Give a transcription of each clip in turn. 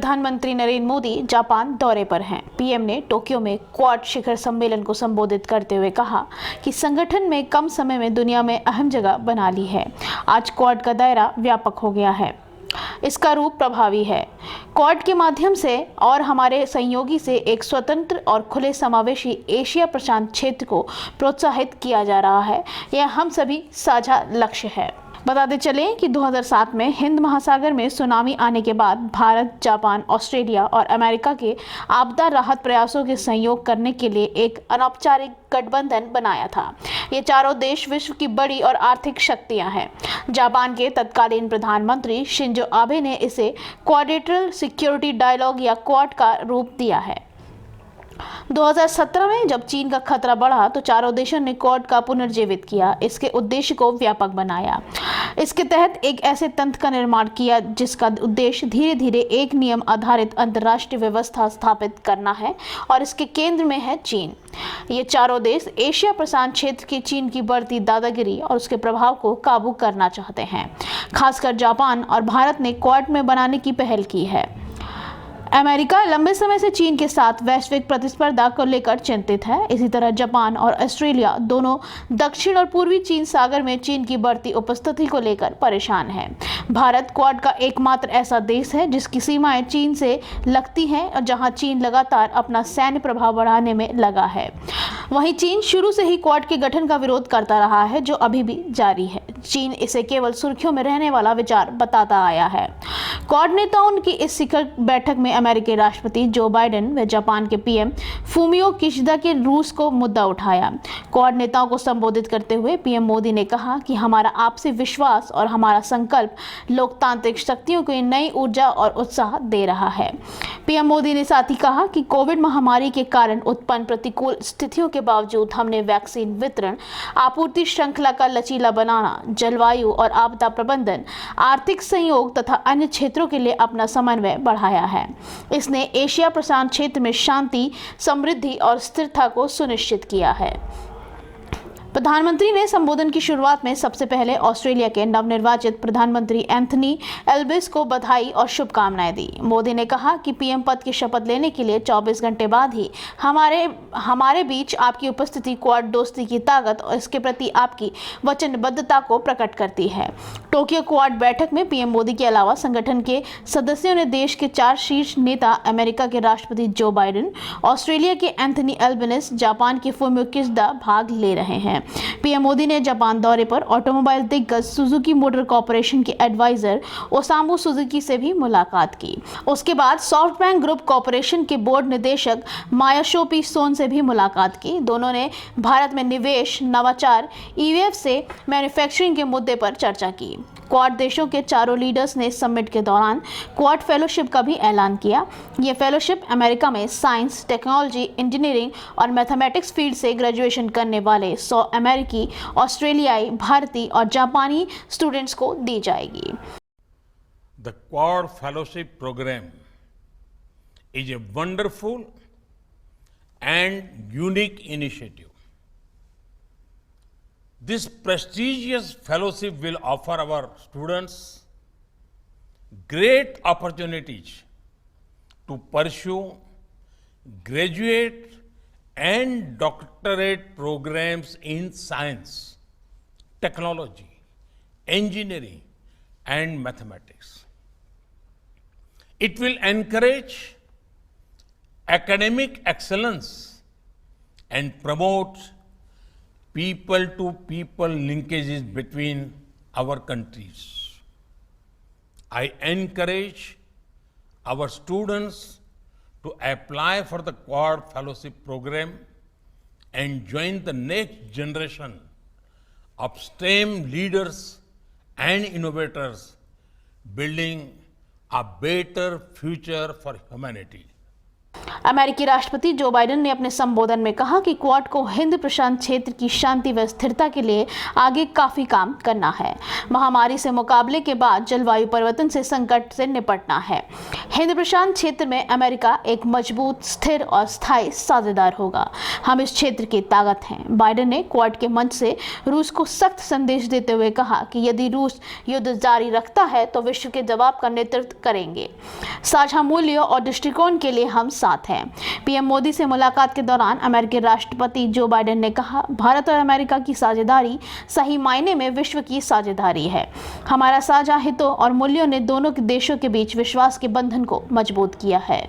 प्रधानमंत्री नरेंद्र मोदी जापान दौरे पर हैं। पीएम ने टोक्यो में क्वाड शिखर सम्मेलन को संबोधित करते हुए कहा कि संगठन में कम समय में दुनिया में अहम जगह बना ली है। आज क्वाड का दायरा व्यापक हो गया है, इसका रूप प्रभावी है। क्वाड के माध्यम से और हमारे सहयोगी से एक स्वतंत्र और खुले समावेशी एशिया प्रशांत क्षेत्र को प्रोत्साहित किया जा रहा है। यह हम सभी साझा लक्ष्य है। बताते चलें कि 2007 में हिंद महासागर में सुनामी आने के बाद भारत, जापान, ऑस्ट्रेलिया और अमेरिका के आपदा राहत प्रयासों के सहयोग करने के लिए एक अनौपचारिक गठबंधन बनाया था। ये चारों देश विश्व की बड़ी और आर्थिक शक्तियां हैं। जापान के तत्कालीन प्रधानमंत्री शिंजो आबे ने इसे क्वाड्रिलेटरल सिक्योरिटी डायलॉग या क्वाड का रूप दिया है। 2017 में जब चीन का खतरा बढ़ा तो चारों देशों ने क्वाड का पुनर्जीवित किया, इसके उद्देश्य को व्यापक बनाया। इसके तहत एक ऐसे तंत्र का निर्माण किया जिसका उद्देश्य धीरे धीरे एक नियम आधारित अंतर्राष्ट्रीय व्यवस्था स्थापित करना है और इसके केंद्र में है चीन। ये चारों देश एशिया प्रशांत क्षेत्र की चीन की बढ़ती दादागिरी और उसके प्रभाव को काबू करना चाहते हैं। खासकर जापान और भारत ने क्वाड में बनाने की पहल की है। अमेरिका लंबे समय से चीन के साथ वैश्विक प्रतिस्पर्धा को लेकर चिंतित है। इसी तरह जापान और ऑस्ट्रेलिया दोनों दक्षिण और पूर्वी चीन सागर में चीन की बढ़ती उपस्थिति को लेकर परेशान है। भारत क्वाड का एकमात्र ऐसा देश है जिसकी सीमाएं चीन से लगती हैं और जहां चीन लगातार अपना सैन्य प्रभाव बढ़ाने में लगा है। वहीं चीन शुरू से ही क्वाड के गठन का विरोध करता रहा है, जो अभी भी जारी है। चीन इसे केवल सुर्खियों में रहने वाला विचार बताता आया है। क्वाड नेताओं की इस शिखर बैठक में अमेरिकी राष्ट्रपति जो बाइडेन व जापान के पीएम फूमियो किशिदा के रूस को मुद्दा उठाया। क्वाड नेताओं को संबोधित करते हुए पीएम मोदी ने कहा कि हमारा आपसी विश्वास और हमारा संकल्प लोकतांत्रिक शक्तियों को नई ऊर्जा और उत्साह दे रहा है। पीएम मोदी ने साथ ही कहा कि कोविड महामारी के कारण उत्पन्न प्रतिकूल स्थितियों के बावजूद हमने वैक्सीन वितरण, आपूर्ति श्रृंखला का लचीला बनाना, जलवायु और आपदा प्रबंधन, आर्थिक सहयोग तथा अन्य क्षेत्रों के लिए अपना समन्वय बढ़ाया है। इसने एशिया प्रशांत क्षेत्र में शांति, समृद्धि और स्थिरता को सुनिश्चित किया है। प्रधानमंत्री ने संबोधन की शुरुआत में सबसे पहले ऑस्ट्रेलिया के नवनिर्वाचित प्रधानमंत्री एंथनी एल्बनिज़ को बधाई और शुभकामनाएं दी। मोदी ने कहा कि पीएम पद की शपथ लेने के लिए 24 घंटे बाद ही हमारे बीच आपकी उपस्थिति क्वाड दोस्ती की ताकत और इसके प्रति आपकी वचनबद्धता को प्रकट करती है। टोक्यो क्वाड बैठक में पीएम मोदी के अलावा संगठन के सदस्यों ने देश के 4 शीर्ष नेता, अमेरिका के राष्ट्रपति जो बाइडेन, ऑस्ट्रेलिया के एंथनी एल्बनिज़, जापान के फूमियो किशिदा भाग ले रहे हैं। पीएम मोदी ने जापान दौरे पर ऑटोमोबाइल दिग्गज सुजुकी मोटर कॉर्पोरेशन के एडवाइजर ओसामू सुजुकी से भी मुलाकात की। उसके बाद सॉफ्टबैंक ग्रुप कॉर्पोरेशन के बोर्ड निदेशक मायाशोपी सोन से भी मुलाकात की। दोनों ने भारत में निवेश, नवाचार, ईवीएफ से मैन्युफैक्चरिंग के मुद्दे पर चर्चा की। क्वाड देशों के चारों लीडर्स ने समिट के दौरान क्वाड फेलोशिप का भी ऐलान किया। यह फेलोशिप अमेरिका में साइंस, टेक्नोलॉजी, इंजीनियरिंग और मैथमेटिक्स फील्ड से ग्रेजुएशन करने वाले 100 अमेरिकी, ऑस्ट्रेलियाई, भारतीय और जापानी स्टूडेंट्स को दी जाएगी। The Quad Fellowship Program is a wonderful and unique initiative. This prestigious fellowship will offer our students great opportunities to pursue graduate and doctorate programs in science, technology, engineering, and mathematics. It will encourage academic excellence and promote people-to-people linkages between our countries. I encourage our students to apply for the Quad Fellowship Program and join the next generation of STEM leaders and innovators, building a better future for humanity. अमेरिकी राष्ट्रपति Joe Biden ने अपने संबोधन में कहा कि quad को हिंद प्रशांत क्षेत्र की शांति व स्थिरता के लिए आगे काफी काम करना है। महामारी से मुकाबले के बाद जलवायु परिवर्तन से संकट से निपटना है। हिंद प्रशांत क्षेत्र में अमेरिका एक मजबूत, स्थिर और स्थायी साझेदार होगा। हम इस क्षेत्र की ताकत हैं। बाइडेन ने क्वाड के मंच से रूस को सख्त संदेश देते हुए कहा कि यदि रूस युद्ध जारी रखता है तो विश्व के जवाब का नेतृत्व करेंगे। साझा मूल्यों और दृष्टिकोण के लिए हम साथ हैं। पीएम मोदी से मुलाकात के दौरान अमेरिकी राष्ट्रपति जो बाइडेन ने कहा, भारत और अमेरिका की साझेदारी सही मायने में विश्व की साझेदारी है। हमारा साझा हितों और मूल्यों ने दोनों देशों के बीच विश्वास के बंधन को मजबूत किया है।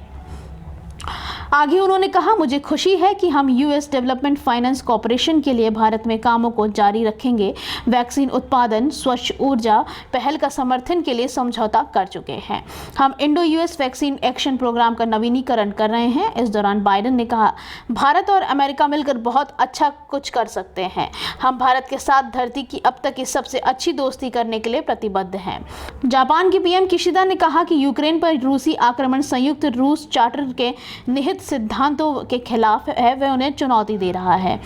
आगे उन्होंने कहा, मुझे खुशी है कि हम यूएस डेवलपमेंट फाइनेंस कॉरपोरेशन के लिए भारत में कामों को जारी रखेंगे। वैक्सीन उत्पादन, स्वच्छ ऊर्जा पहल का समर्थन के लिए समझौता कर चुके हैं। हम Indo US vaccine action programme का नवीनीकरण कर रहे हैं। इस दौरान बाइडेन ने कहा, भारत और अमेरिका मिलकर बहुत अच्छा कुछ कर सकते हैं। हम भारत के साथ धरती की अब तक की सबसे अच्छी दोस्ती करने के लिए प्रतिबद्ध हैं। जापान के पीएम किशिदा ने कहा कि यूक्रेन पर रूसी आक्रमण संयुक्त रूस चार्टर के निहित सिद्धांतों के खिलाफ है, वह उन्हें चुनौती दे रहा है।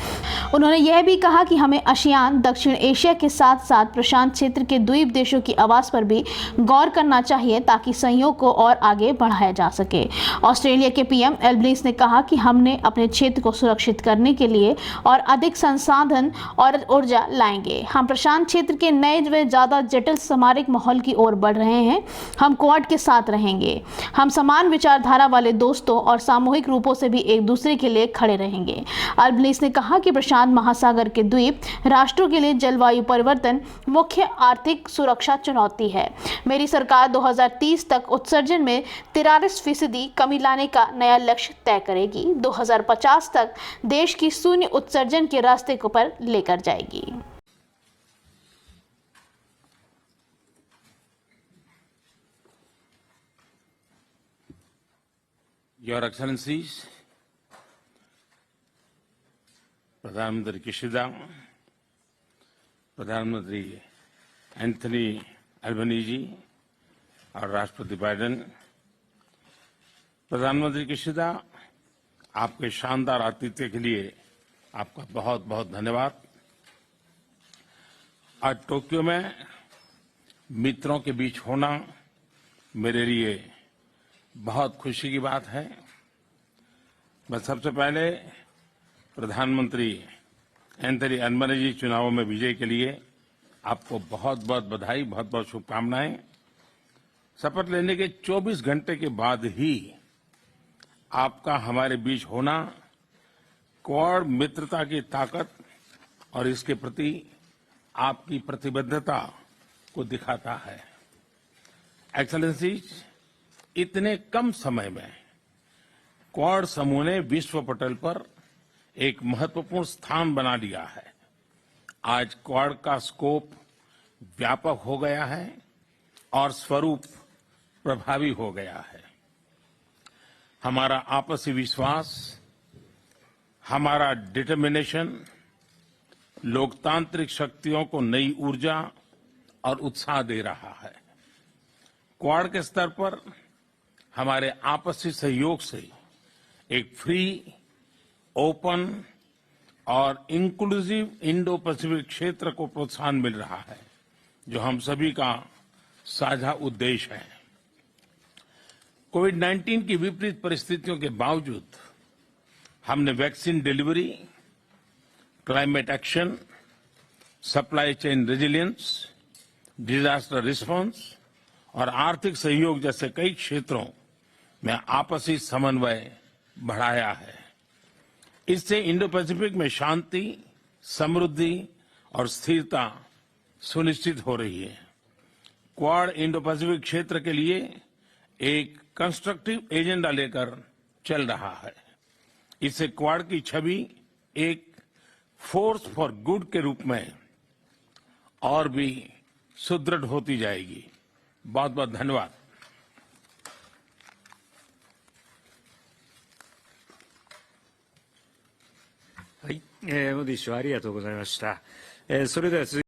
उन्होंने यह भी कहा कि हमें आसियान, दक्षिण एशिया के साथ साथ प्रशांत क्षेत्र के द्वीप देशों की आवाज पर भी गौर करना चाहिए ताकि सहयोग को और आगे बढ़ाया जा सके। ऑस्ट्रेलिया के पीएम एल्बनीज ने कहा कि हमने अपने क्षेत्र को सुरक्षित करने के लिए और अधिक संसाधन और ऊर्जा लाएंगे। हम प्रशांत क्षेत्र के नए व ज्यादा जटिल सामरिक माहौल की ओर बढ़ रहे हैं। हम क्वाड के साथ रहेंगे। हम समान विचारधारा वाले दोस्तों और सामूहिक रूपों से भी एक दूसरे के लिए खड़े रहेंगे। अल्बनीज ने कहा कि प्रशांत महासागर के द्वीप राष्ट्रों के लिए जलवायु परिवर्तन मुख्य आर्थिक सुरक्षा चुनौती है। मेरी सरकार 2030 तक उत्सर्जन में 43% कमी लाने का नया लक्ष्य तय करेगी। 2050 तक देश की शून्य उत्सर्जन के रास्ते पर लेकर जाएगी। Your Excellencies, प्रधानमंत्री किशिदा, प्रधानमंत्री एंथनी एल्बनीजी और राष्ट्रपति बाइडेन। प्रधानमंत्री किशिदा, आपके शानदार आतिथ्य के लिए आपका बहुत बहुत धन्यवाद। आज टोक्यो में मित्रों के बीच होना मेरे लिए बहुत खुशी की बात है। मैं सबसे पहले प्रधानमंत्री एंथनी एल्बनीजी चुनावों में विजय के लिए आपको बहुत बहुत बधाई, बहुत बहुत शुभकामनाएं। शपथ लेने के 24 घंटे के बाद ही आपका हमारे बीच होना क्वाड मित्रता की ताकत और इसके प्रति आपकी प्रतिबद्धता को दिखाता है। एक्सेलेंसीज, इतने कम समय में क्वाड समूह ने विश्व पटल पर एक महत्वपूर्ण स्थान बना लिया है। आज क्वाड का स्कोप व्यापक हो गया है और स्वरूप प्रभावी हो गया है। हमारा आपसी विश्वास, हमारा डिटर्मिनेशन लोकतांत्रिक शक्तियों को नई ऊर्जा और उत्साह दे रहा है। क्वाड के स्तर पर हमारे आपसी सहयोग से एक फ्री, ओपन और इंक्लूसिव इंडो पैसिफिक क्षेत्र को प्रोत्साहन मिल रहा है, जो हम सभी का साझा उद्देश्य है। कोविड-19 की विपरीत परिस्थितियों के बावजूद हमने vaccine delivery, climate action, supply chain resilience, disaster response और आर्थिक सहयोग जैसे कई क्षेत्रों में आपसी समन्वय बढ़ाया है। इससे इंडो पैसिफिक में शांति, समृद्धि और स्थिरता सुनिश्चित हो रही है। क्वाड इंडो पैसिफिक क्षेत्र के लिए एक कंस्ट्रक्टिव एजेंडा लेकर चल रहा है। इससे क्वाड की छवि एक फोर्स फॉर गुड के रूप में और भी सुदृढ़ होती जाएगी। बहुत बहुत धन्यवाद। はい、モディ首相ありがとうございました。それでは続